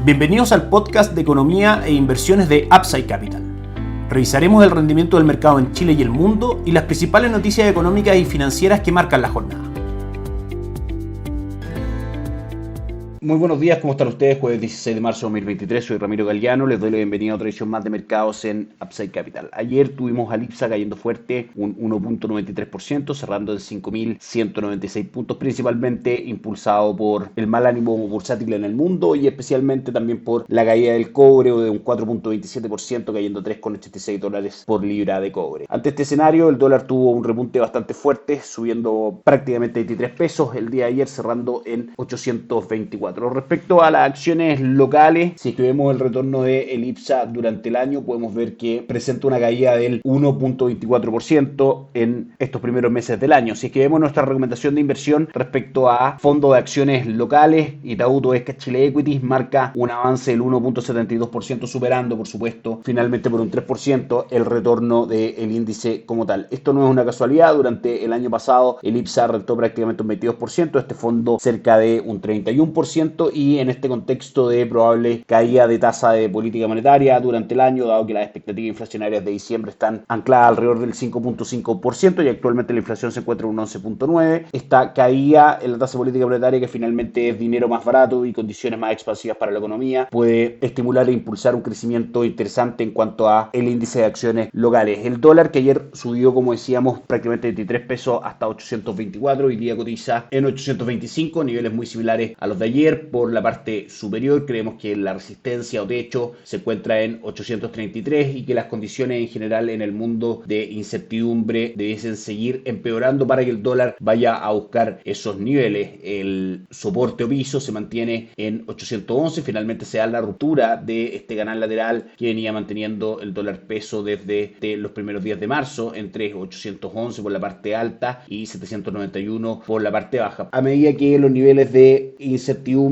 Bienvenidos al podcast de economía e inversiones de Upside Capital. Revisaremos el rendimiento del mercado en Chile y el mundo y las principales noticias económicas y financieras que marcan la jornada. Muy buenos días, ¿cómo están ustedes? Jueves 16 de marzo de 2023, soy Ramiro Galliano, les doy la bienvenida a otra edición más de mercados en Upside Capital. Ayer tuvimos al IPSA cayendo fuerte, un 1.93%, cerrando en 5.196 puntos, principalmente impulsado por el mal ánimo bursátil en el mundo y especialmente también por la caída del cobre de un 4.27%, cayendo $3.86 por libra de cobre. Ante este escenario, el dólar tuvo un repunte bastante fuerte, subiendo prácticamente 23 pesos el día de ayer, cerrando en 824. Respecto a las acciones locales, si es que vemos el retorno del IPSA durante el año, podemos ver que presenta una caída del 1.24% en estos primeros meses del año. Si es que vemos nuestra recomendación de inversión respecto a fondos de acciones locales, Itaú Toesca Chile Equities marca un avance del 1.72%, superando, por supuesto, finalmente por un 3% el retorno del índice como tal. Esto no es una casualidad. Durante el año pasado el IPSA rentó prácticamente un 22%, este fondo cerca de un 31%, y en este contexto de probable caída de tasa de política monetaria durante el año, dado que las expectativas inflacionarias de diciembre están ancladas alrededor del 5.5% y actualmente la inflación se encuentra en un 11.9%, esta caída en la tasa de política monetaria, que finalmente es dinero más barato y condiciones más expansivas para la economía, puede estimular e impulsar un crecimiento interesante en cuanto a el índice de acciones locales. El dólar, que ayer subió, como decíamos, prácticamente 23 pesos hasta 824, hoy día cotiza en 825, niveles muy similares a los de ayer. Por la parte superior creemos que la resistencia o techo se encuentra en 833 y que las condiciones en general en el mundo de incertidumbre debiesen seguir empeorando para que el dólar vaya a buscar esos niveles. El soporte o piso se mantiene en 811, finalmente se da la ruptura de este canal lateral que venía manteniendo el dólar peso desde los primeros días de marzo, entre 811 por la parte alta y 791 por la parte baja. A medida que los niveles de incertidumbre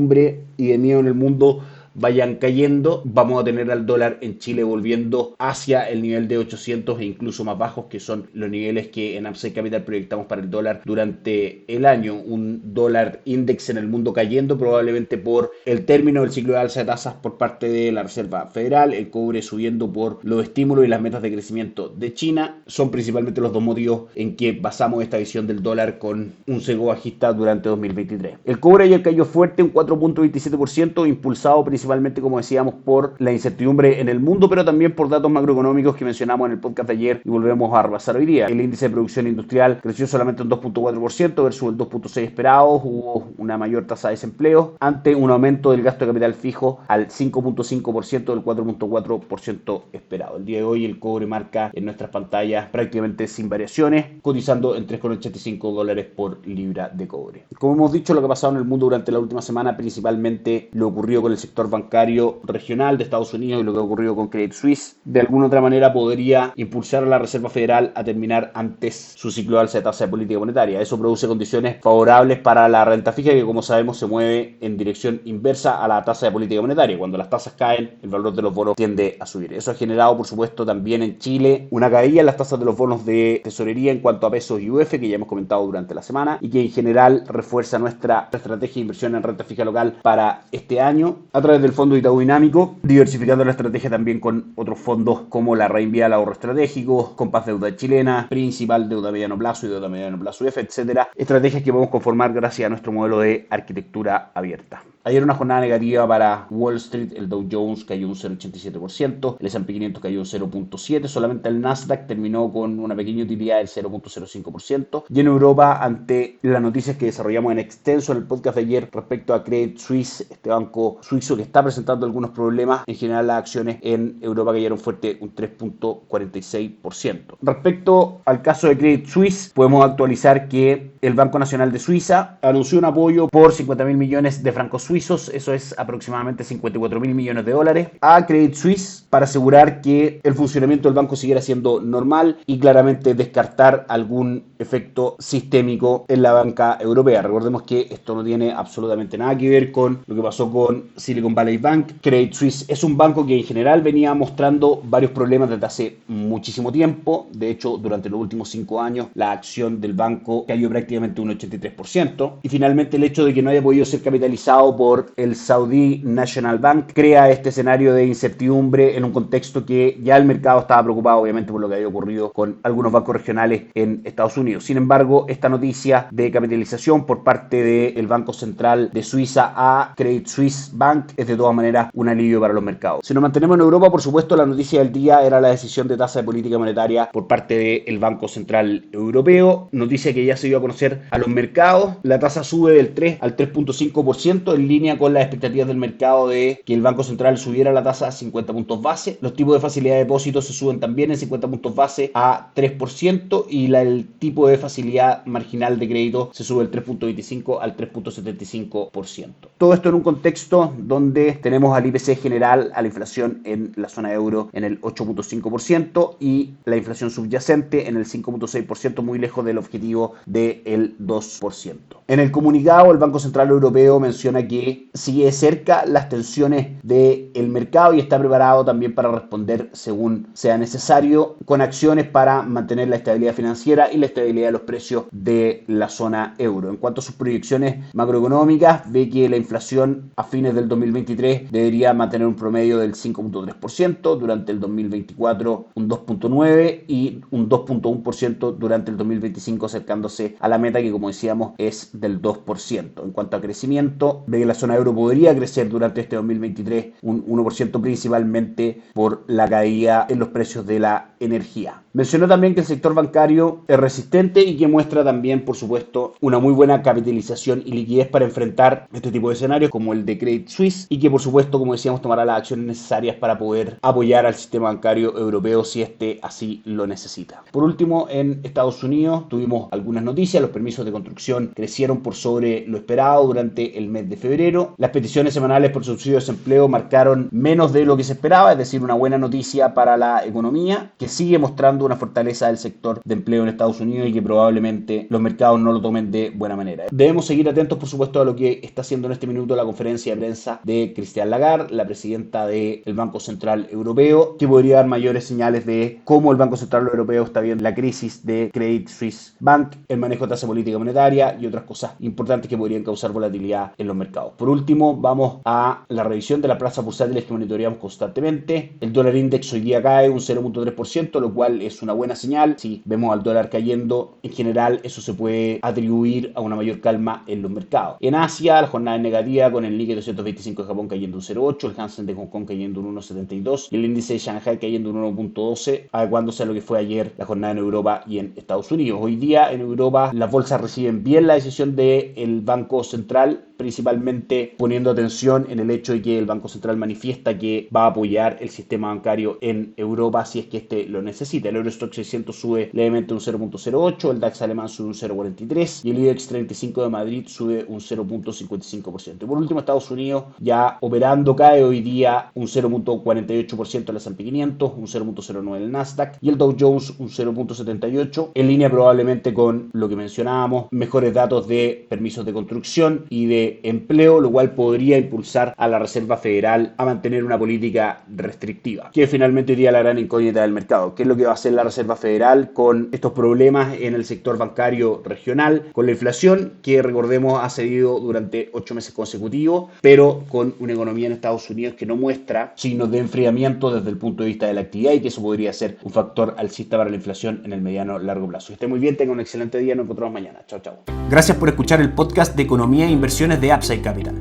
y de miedo en el mundo vayan cayendo, vamos a tener al dólar en Chile volviendo hacia el nivel de 800 e incluso más bajos, que son los niveles que en Upside Capital proyectamos para el dólar durante el año. Un dólar index en el mundo cayendo, probablemente por el término del ciclo de alza de tasas por parte de la Reserva Federal, el cobre subiendo por los estímulos y las metas de crecimiento de China. Son principalmente los dos motivos en que basamos esta visión del dólar con un sesgo bajista durante 2023. El cobre ayer cayó fuerte, un 4.27%, impulsado principalmente, como decíamos, por la incertidumbre en el mundo, pero también por datos macroeconómicos que mencionamos en el podcast de ayer y volvemos a repasar hoy día. El índice de producción industrial creció solamente un 2.4% versus el 2.6% esperado. Hubo una mayor tasa de desempleo ante un aumento del gasto de capital fijo al 5.5% del 4.4% esperado. El día de hoy el cobre marca en nuestras pantallas prácticamente sin variaciones, cotizando en $3.85 por libra de cobre. Como hemos dicho, lo que ha pasado en el mundo durante la última semana, principalmente lo ocurrido con el sector bancario regional de Estados Unidos y lo que ha ocurrido con Credit Suisse, de alguna otra manera podría impulsar a la Reserva Federal a terminar antes su ciclo de alza de tasa de política monetaria. Eso produce condiciones favorables para la renta fija, que, como sabemos, se mueve en dirección inversa a la tasa de política monetaria. Cuando las tasas caen, el valor de los bonos tiende a subir. Eso ha generado, por supuesto, también en Chile una caída en las tasas de los bonos de tesorería en cuanto a pesos y UF, que ya hemos comentado durante la semana y que en general refuerza nuestra estrategia de inversión en renta fija local para este año a través del fondo Itaú Dinámico, diversificando la estrategia también con otros fondos como la Reinvial Ahorro Estratégico, Compass Deuda Chilena, Principal Deuda Mediano Plazo y Deuda Mediano Plazo UF, etcétera. Estrategias que podemos conformar gracias a nuestro modelo de arquitectura abierta. Ayer una jornada negativa para Wall Street. El Dow Jones cayó un 0.87%, el S&P 500 cayó un 0.7%, solamente el Nasdaq terminó con una pequeña utilidad del 0.05%. Y en Europa, ante las noticias que desarrollamos en extenso en el podcast de ayer respecto a Credit Suisse, este banco suizo que está presentando algunos problemas, en general las acciones en Europa cayeron fuerte un 3.46%. Respecto al caso de Credit Suisse, podemos actualizar que el Banco Nacional de Suiza anunció un apoyo por 50.000 millones de francos suizos, eso es aproximadamente 54.000 millones de dólares, a Credit Suisse para asegurar que el funcionamiento del banco siguiera siendo normal y claramente descartar algún efecto sistémico en la banca europea. Recordemos que esto no tiene absolutamente nada que ver con lo que pasó con Silicon Valley Bank. Credit Suisse es un banco que en general venía mostrando varios problemas desde hace muchísimo tiempo. De hecho, durante los últimos 5 años la acción del banco cayó prácticamente un 83%, y finalmente el hecho de que no haya podido ser capitalizado por el Saudi National Bank crea este escenario de incertidumbre en un contexto que ya el mercado estaba preocupado, obviamente, por lo que había ocurrido con algunos bancos regionales en Estados Unidos. Sin embargo, esta noticia de capitalización por parte del Banco Central de Suiza a Credit Suisse Bank es de todas maneras un alivio para los mercados. Si nos mantenemos en Europa, por supuesto, la noticia del día era la decisión de tasa de política monetaria por parte del Banco Central Europeo, noticia que ya se dio a conocer a los mercados. La tasa sube del 3 al 3.5% en línea con las expectativas del mercado de que el Banco Central subiera la tasa a 50 puntos base. Los tipos de facilidad de depósitos se suben también en 50 puntos base a 3% y el tipo de facilidad marginal de crédito se sube del 3.25 al 3.75%. Todo esto en un contexto donde tenemos al IPC general, a la inflación en la zona euro en el 8.5% y la inflación subyacente en el 5.6%, muy lejos del objetivo del 2%. En el comunicado, el Banco Central Europeo menciona que sigue de cerca las tensiones del mercado y está preparado también para responder según sea necesario con acciones para mantener la estabilidad financiera y la estabilidad de los precios de la zona euro. En cuanto a sus proyecciones macroeconómicas, ve que la inflación a fines del 2023 debería mantener un promedio del 5.3%, durante el 2024 un 2.9% y un 2.1% durante el 2025, acercándose a la meta que, como decíamos, es del 2%. En cuanto a crecimiento, ve que la zona euro podría crecer durante este 2023 un 1%, principalmente por la caída en los precios de la energía. Mencionó también que el sector bancario es resistente y que muestra también, por supuesto, una muy buena capitalización y liquidez para enfrentar este tipo de escenarios como el de Credit Suisse y que, por supuesto, como decíamos, tomará las acciones necesarias para poder apoyar al sistema bancario europeo si este así lo necesita. Por último, en Estados Unidos tuvimos algunas noticias. Los permisos de construcción crecieron por sobre lo esperado durante el mes de febrero. Las peticiones semanales por subsidio de desempleo marcaron menos de lo que se esperaba, es decir, una buena noticia para la economía, que sigue mostrando una fortaleza del sector de empleo en Estados Unidos y que probablemente los mercados no lo tomen de buena manera. Debemos seguir atentos, por supuesto, a lo que está haciendo en este minuto la conferencia de prensa de Christine Lagarde, la presidenta del Banco Central Europeo, que podría dar mayores señales de cómo el Banco Central Europeo está viendo la crisis de Credit Suisse Bank, el manejo de tasa política monetaria y otras cosas importantes que podrían causar volatilidad en los mercados. Por último, vamos a la revisión de las plazas bursátiles que monitoreamos constantemente. El dólar index hoy día cae un 0.3%, lo cual es una buena señal. Si vemos al dólar cayendo, en general eso se puede atribuir a una mayor calma en los mercados. En Asia, la jornada es negativa, con el Nikkei 225 de Japón cayendo un 0.8, el Hansen de Hong Kong cayendo un 1.72 y el índice de Shanghai cayendo un 1.12, adecuándose a lo que fue ayer la jornada en Europa y en Estados Unidos. Hoy día en Europa las bolsas reciben bien la decisión del Banco Central, principalmente poniendo atención en el hecho de que el Banco Central manifiesta que va a apoyar el sistema bancario en Europa si es que este lo necesita. El Eurostock 600 sube levemente un 0.08, el DAX alemán sube un 0.43 y el IBEX 35 de Madrid sube un 0.55%. Y por último, Estados Unidos ya operando cae hoy día un 0.48% el S&P 500, un 0.09 el Nasdaq y el Dow Jones un 0.78, en línea probablemente con lo que mencionábamos, mejores datos de permisos de construcción y de empleo, lo cual podría impulsar a la Reserva Federal a mantener una política restrictiva, que finalmente hoy día la gran incógnita del mercado. ¿Qué es lo que va a hacer la Reserva Federal con estos problemas en el sector bancario regional, con la inflación que, recordemos, ha cedido durante 8 meses consecutivos, pero con una economía en Estados Unidos que no muestra signos de enfriamiento desde el punto de vista de la actividad y que eso podría ser un factor alcista para la inflación en el mediano largo plazo? Que esté muy bien, tenga un excelente día, nos encontramos mañana. Chao, chao. Gracias por escuchar el podcast de Economía e Inversiones de Upside Capital.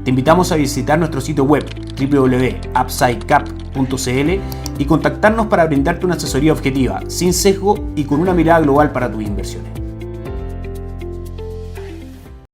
Te invitamos a visitar nuestro sitio web www.upsidecap.cl y contactarnos para brindarte una asesoría objetiva, sin sesgo y con una mirada global para tus inversiones.